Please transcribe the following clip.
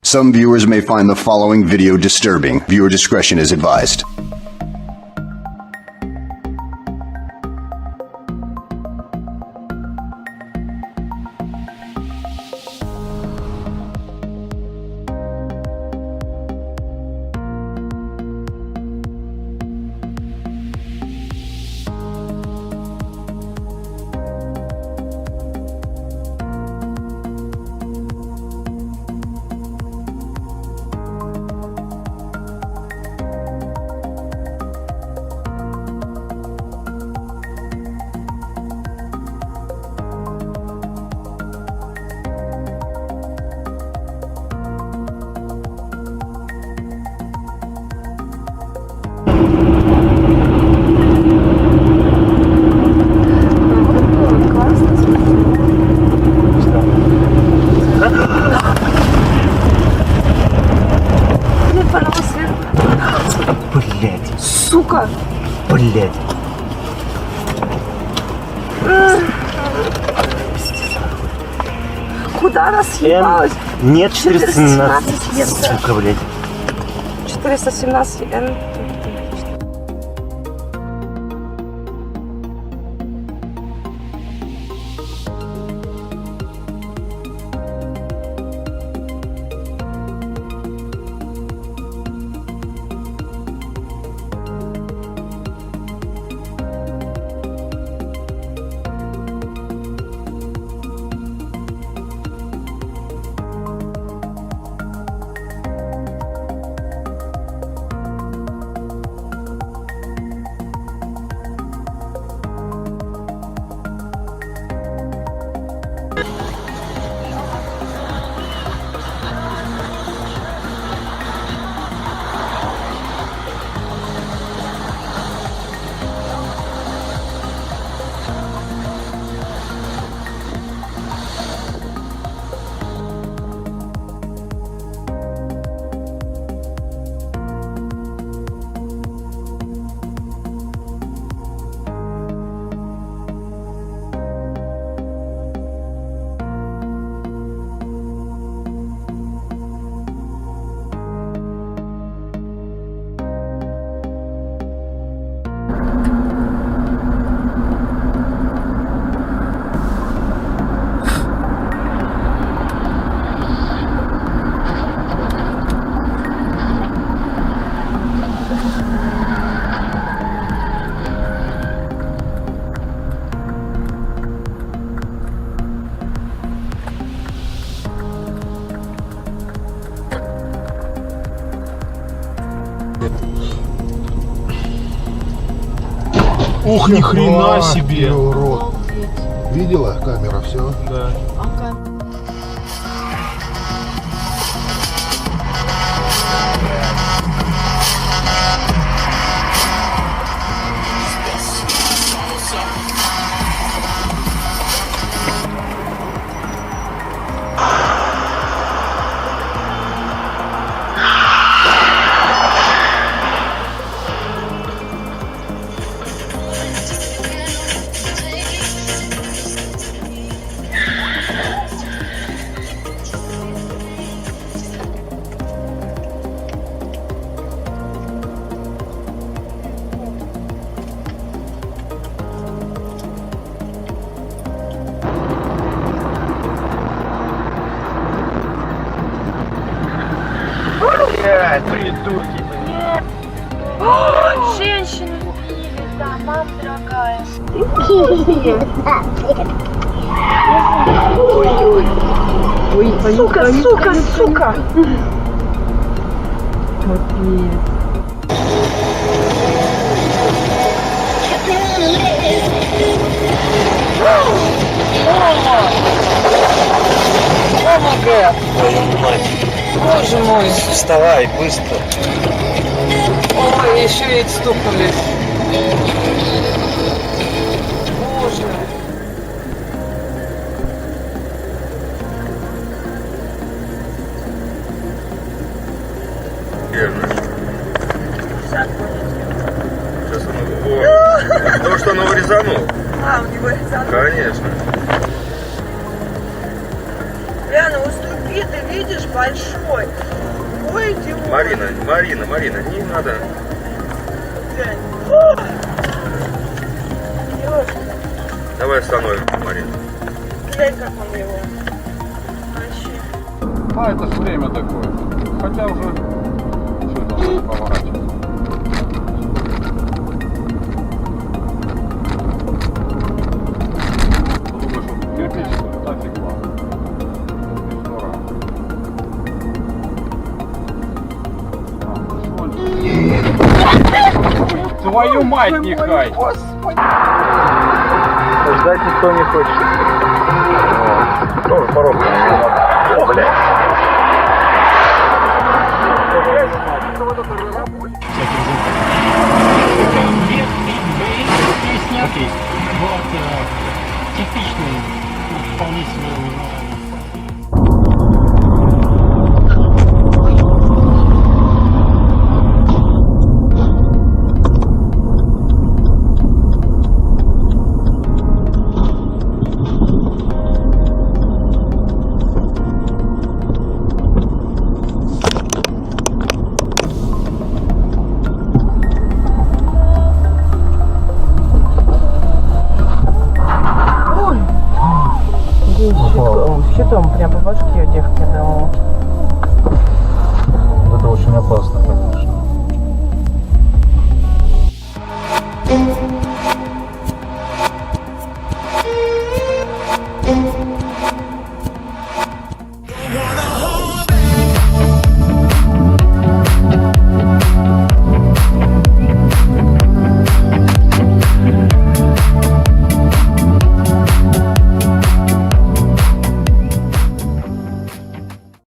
Some viewers may find the following video disturbing. Viewer discretion is advised. Блять. Сука! Блять. Куда она съебалась? Нет, 417. 417 Сука, блять. 417 Н. Ух, ни хрена себе! Урод. Видела камера все? Да. Блядь, придурки. О, женщина! Да, мама дорогая. Ой, сука, сука, сука! Твою мать. Боже мой. Вставай, быстро. Ой, еще и стукнулись. Боже. Сейчас он... Потому что он его резанул. А, у него резанул? Конечно. Яна, уступи, ты видишь, большой. Ой, идиот. Марина, не надо. Давай остановим, Марина. Глянь, как он его. Вообще. А это ж время такое. Хотя уже что там поворачивать. Подумаешь, что кирпич, что ли? Да фигла. Здорово. Твою мать, нехай! Ждать никто не хочет. Тоже порог. О, блядь.